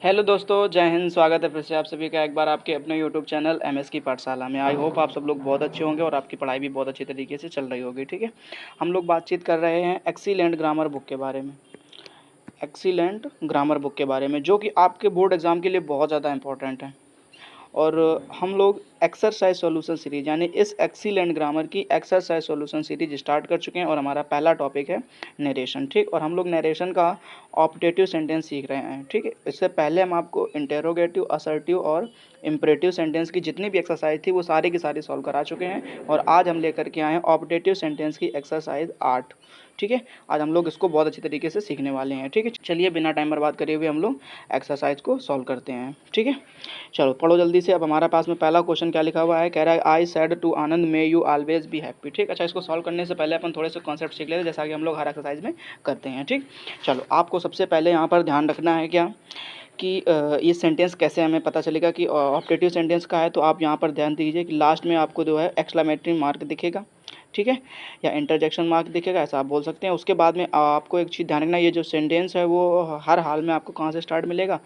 Hello दोस्तों, जय हिंद। स्वागत है फिर से आप सभी का एक बार आपके अपने यूट्यूब चैनल एमएस की पाठशाला में। आई होप आप सब लोग बहुत अच्छे होंगे और आपकी पढ़ाई भी बहुत अच्छी तरीके से चल रही होगी। ठीक है, हम लोग बातचीत कर रहे हैं एक्सीलेंट ग्रामर बुक के बारे में। एक्सीलेंट ग्रामर बुक के बारे में, जो कि आपके बोर्ड एग्जाम के लिए बहुत ज़्यादा इंपॉर्टेंट है। और हम लोग एक्सरसाइज सॉल्यूशन सीरीज यानी इस एक्सीलेंट ग्रामर की एक्सरसाइज सॉल्यूशन सीरीज स्टार्ट कर चुके हैं और हमारा पहला टॉपिक है नरेशन। ठीक, और हम लोग नरेशन का ऑप्टेटिव सेंटेंस सीख रहे हैं। ठीक है, इससे पहले हम आपको इंटेरोगेटिव, असर्टिव और इम्परेटिव सेंटेंस की जितनी भी एक्सरसाइज थी वो सारी की सारी सॉल्व करा चुके हैं और आज हम लेकर के आए हैं ऑप्टेटिव सेंटेंस की एक्सरसाइज 8। ठीक है, आज हम लोग इसको बहुत अच्छी तरीके से सीखने वाले हैं। ठीक है, चलिए बिना टाइम बर्बाद करे हुए हम लोग एक्सरसाइज को सॉल्व करते हैं। ठीक है, चलो पढ़ो जल्दी से। अब हमारे पास में पहला क्वेश्चन क्या लिखा हुआ है, कह रहा है I said to Anand may you always be happy. ठीक, अच्छा इसको सॉल्व करने से पहले अपन थोड़े से कॉन्सेप्ट सीख लेते हैं जैसा कि हम लोग हर एक्सरसाइज में करते हैं। ठीक, चलो आपको सबसे पहले यहाँ पर ध्यान रखना है क्या कि ये सेंटेंस कैसे हमें पता चलेगा कि ऑप्टेटिव सेंटेंस का है। तो आप यहाँ पर ध्यान दीजिए कि लास्ट में आपको जो है एक्सक्लेमेटरी मार्क दिखेगा। ठीक है, या इंटरजेक्शन मार्क दिखेगा, ऐसा आप बोल सकते हैं। उसके बाद में आपको एक चीज़ ध्यान रखना, ये जो सेंटेंस है वो हर हाल में आपको कहाँ से स्टार्ट मिलेगा,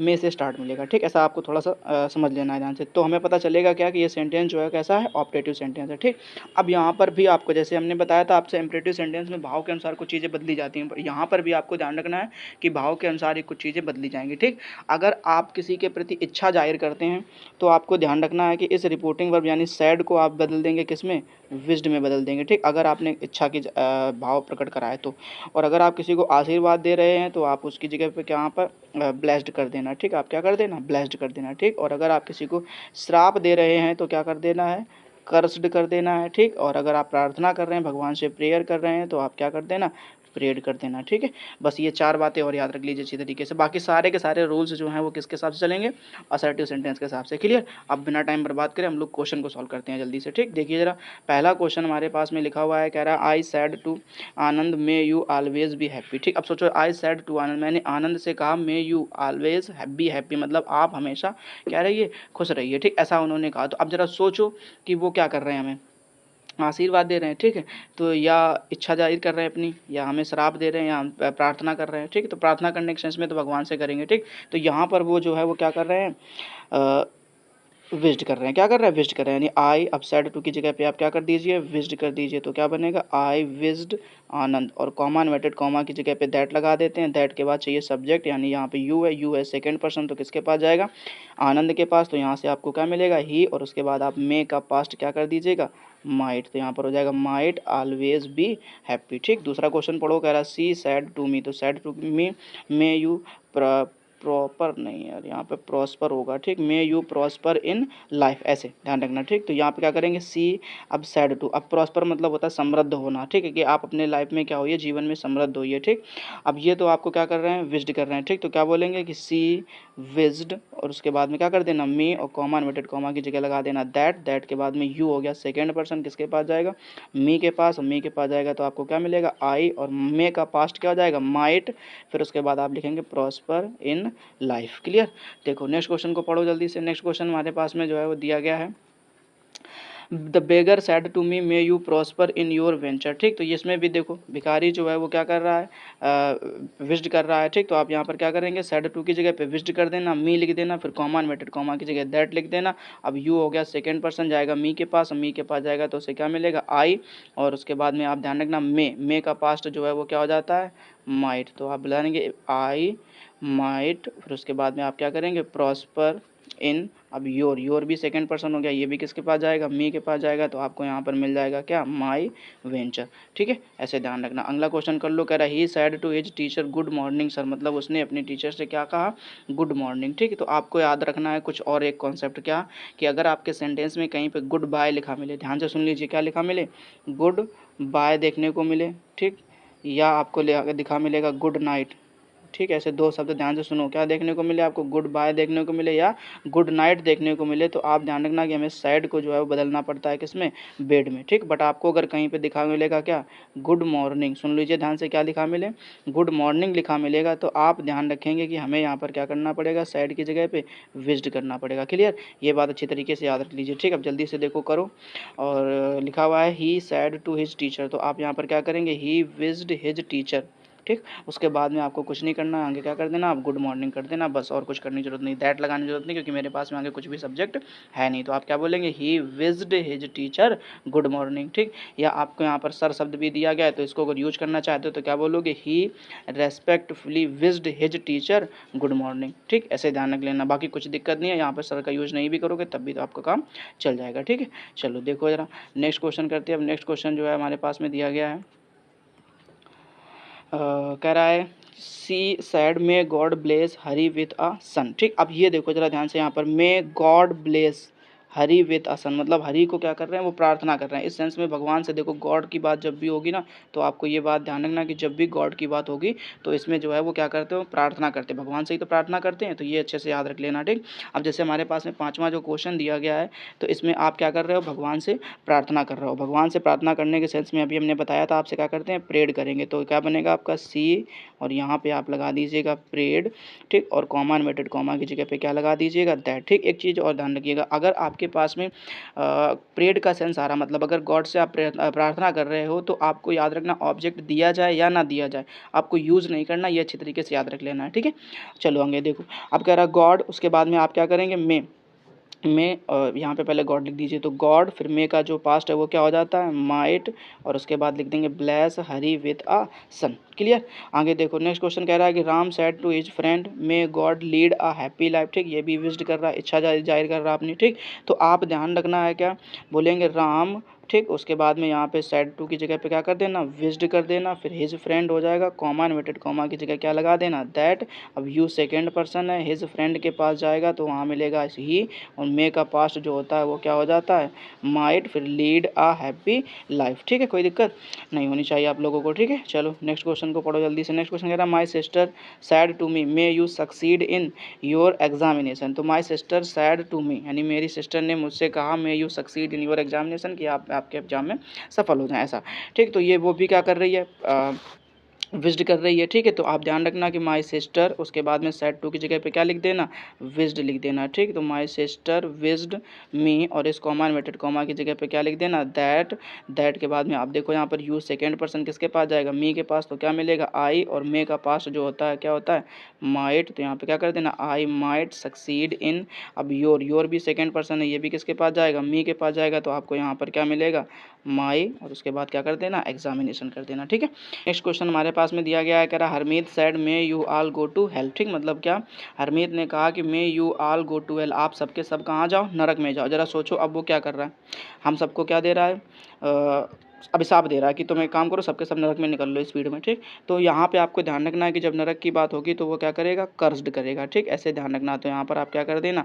में से स्टार्ट मिलेगा। ठीक, ऐसा आपको थोड़ा सा समझ लेना है ध्यान से। तो हमें पता चलेगा क्या कि ये सेंटेंस जो है कैसा है, ऑप्टेटिव सेंटेंस है। ठीक, अब यहाँ पर भी आपको जैसे हमने बताया था आपसे, इम्परेटिव सेंटेंस में भाव के अनुसार कुछ चीज़ें बदली जाती हैं, पर यहाँ पर भी आपको ध्यान रखना है कि भाव के अनुसार ही कुछ चीज़ें बदली जाएंगी। ठीक, अगर आप किसी के प्रति इच्छा जाहिर करते हैं तो आपको ध्यान रखना है कि इस रिपोर्टिंग वर्ब यानी सैड को आप बदल देंगे किस में, विज्ड में बदल देंगे। ठीक, अगर आपने इच्छा की भाव प्रकट करा है तो। और अगर आप किसी को आशीर्वाद दे रहे हैं तो आप उसकी जगह पे यहाँ पर ब्लेस्ड कर देना। ठीक, आप क्या कर देना, ब्लेस्ड कर देना। ठीक, और अगर आप किसी को श्राप दे रहे हैं तो क्या कर देना है, कर्स्ड कर देना है। ठीक, और अगर आप प्रार्थना कर रहे हैं, भगवान से प्रेयर कर रहे हैं तो आप क्या कर देना, प्रेयर कर देना। ठीक है, बस ये 4 बातें और याद रख लीजिए अच्छी तरीके से। बाकी सारे के सारे रूल्स जो हैं वो किसके हिसाब से चलेंगे, असर्टिव सेंटेंस के हिसाब से। क्लियर। अब बिना टाइम बर्बाद करें हम लोग क्वेश्चन को सॉल्व करते हैं जल्दी से। ठीक, देखिए जरा, पहला क्वेश्चन हमारे पास में लिखा हुआ है, कह रहा है I said to Anand may you always be happy. ठीक, अब सोचो, आई सैड टू आनंद, मैंने आनंद से कहा मे यू ऑलवेज बी हैप्पी, मतलब आप हमेशा क्या रहिए, खुश रहिए। ठीक, ऐसा उन्होंने कहा। तो अब जरा सोचो कि वो क्या कर रहे हैं, हमें आशीर्वाद दे रहे हैं। ठीक है, तो या इच्छा जाहिर कर रहे हैं अपनी, या हमें श्राप दे रहे हैं, या हम प्रार्थना कर रहे हैं। ठीक है, तो प्रार्थना करने के सेंस में तो भगवान से करेंगे। ठीक, तो यहाँ पर वो जो है वो क्या कर रहे हैं, विज्ड कर रहे हैं। क्या कर रहे हैं, विज्ड कर रहे हैं। यानी आई, अब सैड टू की जगह पे आप क्या कर दीजिए, विज्ड कर दीजिए। तो क्या बनेगा, आई विज्ड आनंद, और कॉमा इन्वर्टेड कॉमा की जगह पे दैट लगा देते हैं। दैट के बाद चाहिए सब्जेक्ट, यानी यहाँ पे यू है, यू है सेकंड पर्सन, तो किसके पास जाएगा, आनंद के पास। तो यहाँ से आपको क्या मिलेगा, ही, और उसके बाद आप मे का पास्ट क्या कर दीजिएगा, माइट। तो यहाँ पर हो जाएगा माइट ऑलवेज बी हैप्पी। ठीक, दूसरा क्वेश्चन पढ़ो, कह रहा है सी सैड टू मी, तो said to me may you proper नहीं यार, यहाँ पे प्रॉस्पर होगा। ठीक, may you prosper in life, ऐसे ध्यान रखना। ठीक, तो यहाँ पे क्या करेंगे, सी, अब सैड टू, अब प्रॉस्पर मतलब होता है समृद्ध होना। ठीक है, कि आप अपने लाइफ में क्या होइए, जीवन में समृद्ध होइए। ठीक, अब ये तो आपको क्या कर रहे हैं, विज्ड कर रहे हैं। ठीक, तो क्या बोलेंगे कि सी विज्ड, और उसके बाद में क्या कर देना, मी, और कॉमा इन्वर्टेड कॉमा की जगह लगा देना दैट। दैट के बाद में यू हो गया सेकेंड पर्सन, किसके पास जाएगा, मी के पास, और मी के पास जाएगा तो आपको क्या मिलेगा, आई, और मे का पास्ट क्या हो जाएगा, माइट। फिर उसके बाद आप लिखेंगे प्रॉस्पर इन लाइफ। क्लियर। देखो नेक्स्ट क्वेश्चन को पढ़ो जल्दी से। नेक्स्ट क्वेश्चन हमारे पास में जो है वो दिया गया है, the beggar said to me may you prosper in your venture. ठीक, तो इसमें भी देखो भिखारी जो है वो क्या कर रहा है, विज्ड कर रहा है। ठीक, तो आप यहाँ पर क्या करेंगे, सैड टू की जगह पे विज्ड कर देना, मी लिख देना, फिर कॉमा इन्वर्टेड कॉमा की जगह दैट लिख देना। अब यू हो गया सेकेंड पर्सन, जाएगा मी के पास, मी के पास जाएगा तो उसे क्या मिलेगा, आई, और उसके बाद में आप ध्यान रखना मे का पास्ट जो है वो क्या हो जाता है, माइट। तो आप बुलाएंगे आई माइट, फिर उसके बाद में आप क्या करेंगे, प्रॉस्पर इन, अब योर भी सेकंड पर्सन हो गया, ये भी किसके पास जाएगा, मी के पास जाएगा, तो आपको यहाँ पर मिल जाएगा क्या, माई वेंचर। ठीक है, ऐसे ध्यान रखना। अगला क्वेश्चन कर लो, कह रहा है he said to his teacher good morning sir, मतलब उसने अपनी टीचर से क्या कहा, गुड मॉर्निंग। ठीक है, तो आपको याद रखना है कुछ और एक कॉन्सेप्ट, क्या कि अगर आपके सेंटेंस में कहीं पर गुड बाय लिखा मिले, ध्यान से सुन लीजिए, क्या लिखा मिले, गुड बाय देखने को मिले। ठीक, या आपको दिखा मिलेगा गुड नाइट। ठीक है, ऐसे दो शब्द ध्यान से सुनो, क्या देखने को मिले आपको, गुड बाय देखने को मिले या गुड नाइट देखने को मिले, तो आप ध्यान रखना कि हमें सैड को जो है वो बदलना पड़ता है किसमें, बेड में। ठीक, बट आपको अगर कहीं पे दिखा मिलेगा क्या, गुड मॉर्निंग, सुन लीजिए ध्यान से, क्या लिखा मिले, गुड मॉर्निंग लिखा मिलेगा, तो आप ध्यान रखेंगे कि हमें यहाँ पर क्या करना पड़ेगा, सैड की जगह पे विज्ड करना पड़ेगा। क्लियर, ये बात अच्छी तरीके से याद रख लीजिए। ठीक, अब जल्दी से देखो करो, और लिखा हुआ है he said to his teacher, तो आप यहाँ पर क्या करेंगे, ही विज्ड हिज टीचर। ठीक। उसके बाद में आपको कुछ नहीं करना, आगे क्या कर देना, आप गुड मॉर्निंग कर देना बस, और कुछ करने की ज़रूरत नहीं, दैट लगाने की ज़रूरत नहीं, क्योंकि मेरे पास में आगे कुछ भी सब्जेक्ट है नहीं। तो आप क्या बोलेंगे, ही विज्ड हिज टीचर गुड मॉर्निंग, ठीक। या आपको यहाँ पर सर शब्द भी दिया गया है, तो इसको अगर यूज करना चाहते हो तो क्या बोलोगे, he respectfully wished his teacher good morning, ठीक। ऐसे ध्यान रख लेना, बाकी कुछ दिक्कत नहीं है, यहाँ पर सर का यूज नहीं भी करोगे तब भी तो आपका काम चल जाएगा, ठीक है। चलो देखो जरा नेक्स्ट क्वेश्चन करते हैं। अब नेक्स्ट क्वेश्चन जो है हमारे पास में दिया गया है, कह रहा है she said may God bless Hari with a son, ठीक। अब ये देखो जरा ध्यान से, यहाँ पर may God bless Hari with a son, मतलब हरी को क्या कर रहे हैं, वो प्रार्थना कर रहे हैं। इस सेंस में भगवान से देखो, गॉड की बात जब भी होगी ना, तो आपको ये बात ध्यान रखना कि जब भी गॉड की बात होगी तो इसमें जो है वो क्या करते हो, प्रार्थना करते हैं, भगवान से ही तो प्रार्थना करते हैं। तो ये अच्छे से याद रख लेना, ठीक। अब जैसे हमारे पास में 5वां जो क्वेश्चन दिया गया है, तो इसमें आप क्या कर रहे हो, भगवान से प्रार्थना कर रहे हो। भगवान से प्रार्थना करने के सेंस में अभी हमने बताया था आपसे क्या करते हैं, प्रेड करेंगे। तो क्या बनेगा आपका सी, और यहाँ पे आप लगा दीजिएगा प्रेड, ठीक। और कॉमा इन्वर्टेड कॉमा की जगह पे क्या लगा दीजिएगा, दैट, ठीक। एक चीज़ और ध्यान रखिएगा, अगर आपके पास में प्रेड का सेंस आ रहा, मतलब अगर गॉड से आप प्रार्थना कर रहे हो, तो आपको याद रखना ऑब्जेक्ट दिया जाए या ना दिया जाए, आपको यूज़ नहीं करना, ये अच्छी तरीके से याद रख लेना है, ठीक है। चलो आगे देखो, अब कह रहा गॉड, उसके बाद में आप क्या करेंगे, में यहाँ पे पहले गॉड लिख दीजिए, तो गॉड, फिर मे का जो पास्ट है वो क्या हो जाता है, माइट, और उसके बाद लिख देंगे bless Hari with a son. Clear. आगे देखो नेक्स्ट क्वेश्चन कह रहा है कि Ram said to his friend may God lead a happy life, ठीक। ये भी विश्ड कर रहा है, इच्छा जाहिर कर रहा है अपनी, ठीक। तो आप ध्यान रखना है, क्या बोलेंगे, राम, ठीक। उसके बाद में यहाँ पे सेड टू की जगह पे क्या कर देना, विज्ड कर देना, फिर हिज फ्रेंड हो जाएगा, कॉमा इन्वर्टेड कॉमा की जगह क्या लगा देना, दैट। अब यू सेकेंड पर्सन है, हिज फ्रेंड के पास जाएगा तो वहाँ मिलेगा ही, और मे का पास्ट जो होता है वो क्या हो जाता है, माइट, फिर लीड आ हैप्पी लाइफ, ठीक है। कोई दिक्कत नहीं होनी चाहिए आप लोगों को, ठीक है। चलो नेक्स्ट क्वेश्चन को पढ़ो जल्दी से। नेक्स्ट क्वेश्चन कह रहा है my sister said to me may you succeed in your examination. तो my sister said to me, यानी मेरी सिस्टर ने मुझसे कहा मे यू सक्सीड इन योर एग्जामिनेशन, कि आप आपके एग्जाम में सफल हो जाएं, ऐसा, ठीक। तो ये वो भी क्या कर रही है, विज्ड कर रही है, ठीक है। तो आप ध्यान रखना कि माई सिस्टर, उसके बाद में सेड टू की जगह पे क्या लिख देना, विज्ड लिख देना, ठीक। तो माई सिस्टर विज्ड मी, और इस कॉमा इन्वर्टेड कॉमा की जगह पे क्या लिख देना, दैट। दैट के बाद में आप देखो यहाँ पर यू सेकेंड पर्सन किसके पास जाएगा, मी के पास, तो क्या मिलेगा, आई, और मे का पास्ट जो होता है क्या होता है, माइट। तो यहाँ पे क्या कर देना, आई माइट सक्सीड इन। अब योर भी सेकेंड पर्सन है, ये भी किसके पास जाएगा, मी के पास जाएगा, तो आपको यहाँ पर क्या मिलेगा, माई, और उसके बाद क्या कर देना, एग्जामिनेशन कर देना, ठीक है। नेक्स्ट क्वेश्चन हमारे पास में दिया गया है, कह रहा Harmeet said may you all go to hell, ठीक। मतलब क्या, हरमीत ने कहा कि may you all go to hell, आप सबके सब कहाँ जाओ, नरक में जाओ। जरा सोचो अब वो क्या कर रहा है, हम सबको क्या दे रहा है, अभिशाप दे रहा है कि तुम एक काम करो, सबके सब नरक में निकल लो स्पीड में, ठीक। तो यहाँ पे आपको ध्यान रखना है कि जब नरक की बात होगी तो वो क्या करेगा, कर्स्ड करेगा, ठीक। ऐसे ध्यान रखना। तो यहाँ पर आप क्या कर देना,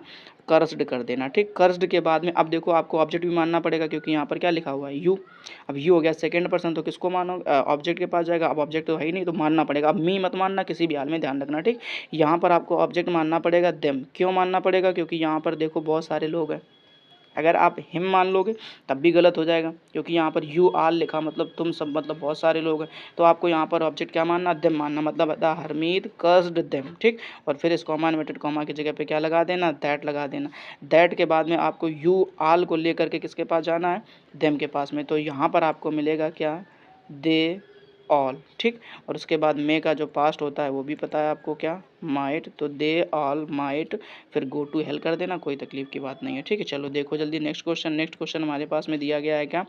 कर्स्ड कर देना, ठीक। कर्स्ड के बाद में अब देखो आपको ऑब्जेक्ट भी मानना पड़ेगा, क्योंकि यहाँ पर क्या लिखा हुआ है, यू। अब यू हो गया सेकंड पर्सन, तो किसको मानो, ऑब्जेक्ट के पास जाएगा। अब ऑब्जेक्ट तो है ही नहीं, तो मानना पड़ेगा। अब मी मत मानना किसी भी हाल में, ध्यान रखना, ठीक। यहाँ पर आपको ऑब्जेक्ट मानना पड़ेगा देम। क्यों मानना पड़ेगा, क्योंकि यहाँ पर देखो बहुत सारे लोग हैं। अगर आप हिम मान लोगे तब भी गलत हो जाएगा, क्योंकि यहाँ पर यू आल लिखा, मतलब तुम सब, मतलब बहुत सारे लोग हैं। तो आपको यहाँ पर ऑब्जेक्ट क्या मानना, देम मानना, मतलब द हरमीत कर्स्ड देम, ठीक। और फिर इस कॉमा इन्वर्टेड कॉमा की जगह पे क्या लगा देना, दैट लगा देना। दैट के बाद में आपको यू आल को लेकर के किसके पास जाना है, देम के पास में। तो यहाँ पर आपको मिलेगा क्या, दे ऑल, ठीक। और उसके बाद मे का जो पास्ट होता है वो भी पता है आपको, क्या, माइट। तो दे ऑल माइट, फिर गो टू हेल कर देना, कोई तकलीफ की बात नहीं है, ठीक है। चलो देखो जल्दी नेक्स्ट क्वेश्चन। नेक्स्ट क्वेश्चन हमारे पास में दिया गया है, क्या,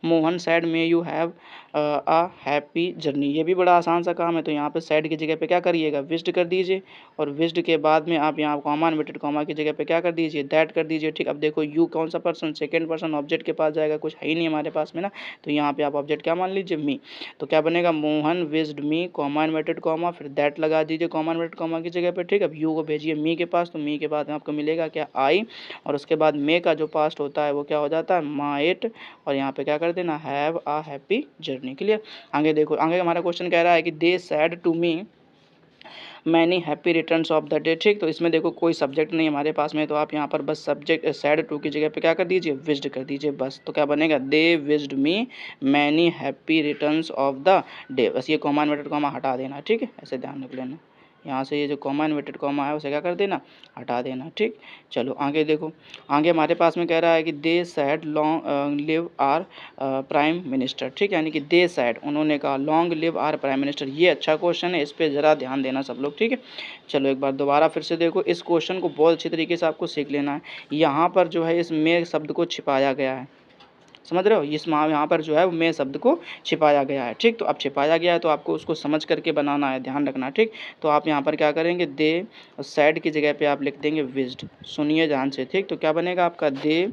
Mohan sad may you have a happy journey. ये भी बड़ा आसान सा काम है। तो यहाँ पे सैड की जगह पे क्या करिएगा, विज्ड कर दीजिए, और विज्ड के बाद में आप यहाँ कॉमा इन्वर्टेड कॉमा की जगह पे क्या कर दीजिए, दैट कर दीजिए, ठीक। अब देखो यू कौन सा पर्सन, सेकेंड पर्सन, ऑब्जेक्ट के पास जाएगा, कुछ है ही नहीं हमारे पास में ना, तो यहाँ पे आप ऑब्जेक्ट क्या मान लीजिए, मी। तो क्या बनेगा, मोहन विज्ड मी, कॉमा इन्वर्टेड कॉमा, फिर दैट लगा दीजिए कॉमा इन्वर्टेड कॉमा की जगह पे, ठीक। अब यू को भेजिए मी के पास, तो मी के बाद में आपको मिलेगा क्या, आई, और उसके बाद मे का जो पास्ट होता है वो क्या हो जाता है, माइट, और यहाँ पे क्या कर देना, have a happy journey. Clear. आगे देखो, आगे हमारा क्वेश्चन कह रहा है कि they said to me many happy returns of the day, ठीक। तो इसमें देखो कोई सब्जेक्ट नहीं हमारे पास में, तो आप यहाँ पर बस सब्जेक्ट सैड टू की जगह पे क्या कर दीजिए, विज्ड कर दीजिए बस। तो क्या बनेगा, they wished me many happy returns of the day. बस ये कॉमा इन्वर्टेड कॉमा हटा देना, ठीक है। ऐसे ध्यान रख लेना। यहाँ से ये जो कॉमा इन्वर्टेड कॉमा है उसे क्या कर देना, हटा देना। ठीक, चलो आगे देखो। आगे हमारे पास में कह रहा है कि they said long live our prime minister. ठीक, यानी कि दे सैड, उन्होंने कहा, long live our prime minister. ये अच्छा क्वेश्चन है, इस पर ज़रा ध्यान देना सब लोग। ठीक है, चलो एक बार दोबारा फिर से देखो, इस क्वेश्चन को बहुत अच्छी तरीके से आपको सीख लेना है। यहाँ पर जो है इस में शब्द को छिपाया गया है, समझ रहे हो, इस यहाँ पर जो है वो में शब्द को छिपाया गया है। ठीक, तो अब छिपाया गया है तो आपको उसको समझ करके बनाना है, ध्यान रखना। ठीक, तो आप यहाँ पर क्या करेंगे, दे सैड की जगह पे आप लिख देंगे विज्ड। सुनिए ध्यान से। ठीक, तो क्या बनेगा आपका, दे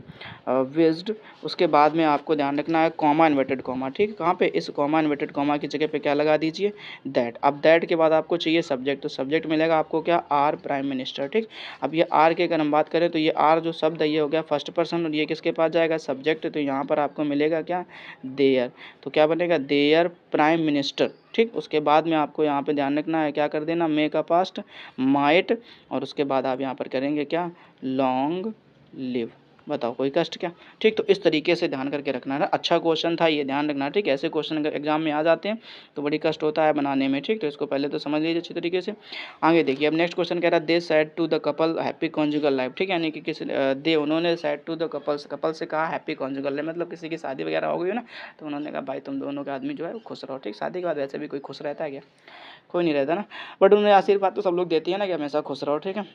विज्ड। उसके बाद में आपको ध्यान रखना है कॉमा इन्वर्टेड कॉमा। ठीक, कहाँ पे, इस कॉमा इन्वर्टेड कॉमा की जगह पे क्या लगा दीजिए, दैट। अब दैट के बाद आपको चाहिए सब्जेक्ट, तो सब्जेक्ट मिलेगा आपको क्या, आर प्राइम मिनिस्टर। ठीक, अब ये आर की अगर हम बात करें तो ये आर जो शब्द है ये हो गया फर्स्ट पर्सन, और ये किसके पास जाएगा, सब्जेक्ट। तो यहाँ पर आपको मिलेगा क्या, देयर। तो क्या बनेगा, देयर प्राइम मिनिस्टर। ठीक, उसके बाद में आपको यहाँ पे ध्यान रखना है, क्या कर देना, मे का पास्ट माइट, और उसके बाद आप यहाँ पर करेंगे क्या, लॉन्ग लिव। बताओ कोई कष्ट क्या। ठीक, तो इस तरीके से ध्यान करके रखना है। अच्छा क्वेश्चन था ये, ध्यान रखना। ठीक, ऐसे क्वेश्चन अगर एग्जाम में आ जाते हैं तो बड़ी कष्ट होता है बनाने में। ठीक, तो इसको पहले तो समझ लीजिए अच्छी तरीके से। आगे देखिए, अब नेक्स्ट क्वेश्चन कह रहा है they said to the couple happy conjugal life. ठीक, यानी कि किसी दे, उन्होंने said to the couples, couple से कहा हैप्पी कॉन्जुगल लाइफ, मतलब किसी की शादी वगैरह हो गई हो ना, तो उन्होंने कहा भाई तुम दोनों के आदमी जो है वो खुश रहो। ठीक, शादी के बाद वैसे भी कोई खुश रहता है क्या, कोई नहीं रहता ना, बट उन्हें आशीर्वाद तो सब लोग देती है ना कि हमेशा खुश रहो। ठीक है,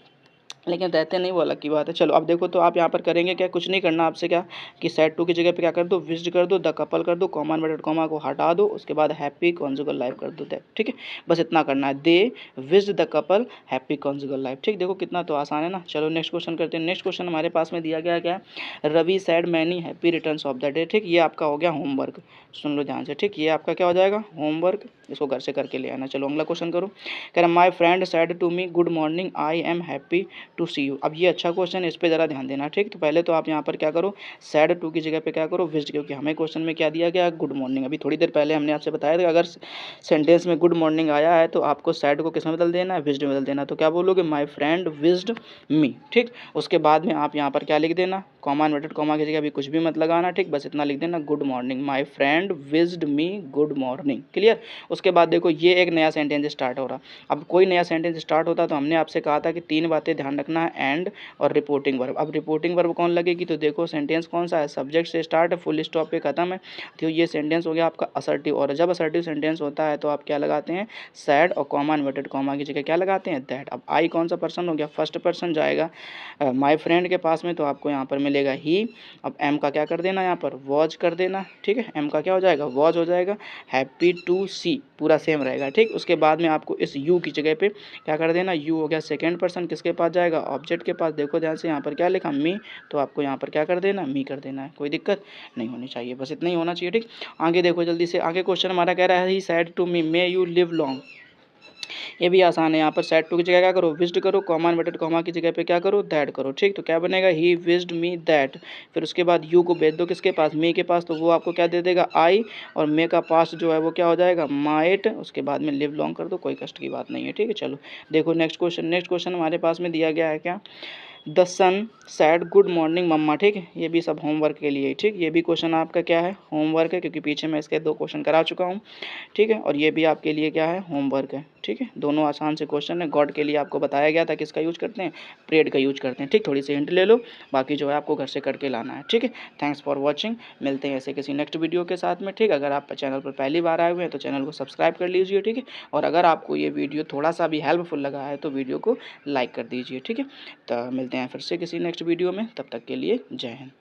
लेकिन रहते नहीं, वो अलग की बात है। चलो अब देखो, तो आप यहाँ पर करेंगे क्या, कुछ नहीं करना आपसे, क्या कि सेट टू की जगह पे क्या कर दो, विज्ड कर दो, द कपल कर दो, कॉमा इन्वर्टेड कॉमा को हटा दो, उसके बाद हैप्पी कॉन्जुगल लाइफ कर दो। ठीक है, बस इतना करना है, they wished the couple happy conjugal life. ठीक, देखो कितना तो आसान है ना। चलो नेक्स्ट क्वेश्चन करते हैं। नेक्स्ट क्वेश्चन हमारे पास में दिया गया क्या है, Ravi said many happy returns of the day. ठीक, ये आपका हो गया होमवर्क, सुन लो ध्यान से। ठीक, ये आपका क्या हो जाएगा, होमवर्क, इसको घर से करके ले आना। चलो अगला क्वेश्चन करो। कह रहा my friend said to me good morning, I am happy to see you. अब ये अच्छा क्वेश्चन है, इस पे ज़रा ध्यान देना। ठीक, तो पहले तो आप यहाँ पर क्या करो, सैड टू की जगह पे क्या करो, विज्ड, क्योंकि हमें क्वेश्चन में क्या दिया गया, गुड मॉर्निंग। अभी थोड़ी देर पहले हमने आपसे बताया था अगर सेंटेंस में गुड मॉर्निंग आया है तो आपको सैड को किस में बदल देना है, विज्ड में बदल देना। तो क्या बोलोगे, माई फ्रेंड विज्ड मी। ठीक, उसके बाद में आप यहाँ पर क्या लिख देना, कॉमा इन्वर्टेड कॉमा की जगह अभी कुछ भी मत लगाना। ठीक, बस इतना लिख देना, good morning, my friend wished me good morning. Clear. उसके बाद देखो ये एक नया सेंटेंस स्टार्ट हो रहा। अब कोई नया सेंटेंस स्टार्ट होता तो हमने आपसे कहा था कि 3 बातें ध्यान रखना है, एंड और रिपोर्टिंग वर्ब। अब रिपोर्टिंग वर्ब कौन लगेगी, तो देखो सेंटेंस कौन सा है, सब्जेक्ट से स्टार्ट है, फुल स्टॉप पे खत्म है। तो ये सेंटेंस हो गया आपका असर्टिव, और जब असर्टिव सेंटेंस होता है तो आप क्या लगाते हैं, सैड, और कॉमा इन्वर्टेड कॉमा की जगह क्या लगाते हैं, दैट। अब आई कौन सा पर्सन हो गया, फर्स्ट पर्सन जाएगा माई फ्रेंड के पास में, तो आपको यहाँ पर मिलेगा ही। अब एम का क्या कर देना, यहाँ पर वॉज कर देना। ठीक है, एम का क्या हो जाएगा, वॉज हो जाएगा। हैप्पी टू सी पूरा सेम रहेगा। ठीक, उसके बाद में आपको इस यू की जगह पे क्या कर देना, यू हो गया सेकंड पर्सन, किसके पास जाएगा, ऑब्जेक्ट के पास। देखो ध्यान से, यहाँ पर क्या लिखा, मी, तो आपको यहाँ पर क्या कर देना, मी कर देना है। कोई दिक्कत नहीं होनी चाहिए, बस इतना ही होना चाहिए। ठीक, आगे देखो जल्दी से, आगे क्वेश्चन हमारा कह रहा है he said to me may you live long. ये भी आसान है, यहाँ पर सैड टू की जगह क्या करो, विज्ड करो, कॉमा इन्वर्टेड कॉमा की जगह पे क्या करो, दैट करो। ठीक, तो क्या बनेगा, ही विज्ड मी दैट। फिर उसके बाद यू को भेज दो किसके पास, मी के पास, तो वो आपको क्या दे देगा, आई, और मे का पास्ट जो है वो क्या हो जाएगा, माइट। उसके बाद में लिव लॉन्ग कर दो, कोई कष्ट की बात नहीं है। ठीक है, चलो देखो नेक्स्ट क्वेश्चन। नेक्स्ट क्वेश्चन हमारे पास में दिया गया है क्या, the son said good morning mamma. ठीक है, ये भी सब होमवर्क के लिए। ठीक, ये भी क्वेश्चन आपका क्या है, होमवर्क है, क्योंकि पीछे मैं इसके 2 क्वेश्चन करा चुका हूँ। ठीक है, और ये भी आपके लिए क्या है, होमवर्क है। ठीक है, दोनों आसान से क्वेश्चन है। गॉड के लिए आपको बताया गया था किसका यूज करते हैं, प्रेड का यूज करते हैं। ठीक, थोड़ी सी हिंट ले लो, बाकी जो है आपको घर से करके लाना है। ठीक है, थैंक्स फॉर वॉचिंग, मिलते हैं ऐसे किसी नेक्स्ट वीडियो के साथ में। ठीक, अगर आप चैनल पर पहली बार आए हुए हैं तो चैनल को सब्सक्राइब कर लीजिए। ठीक है, और अगर आपको ये वीडियो थोड़ा सा भी हेल्पफुल लगा है तो वीडियो को लाइक कर दीजिए। ठीक है, तो मिलते हैं फिर से किसी नेक्स्ट वीडियो में, तब तक के लिए जय हिंद।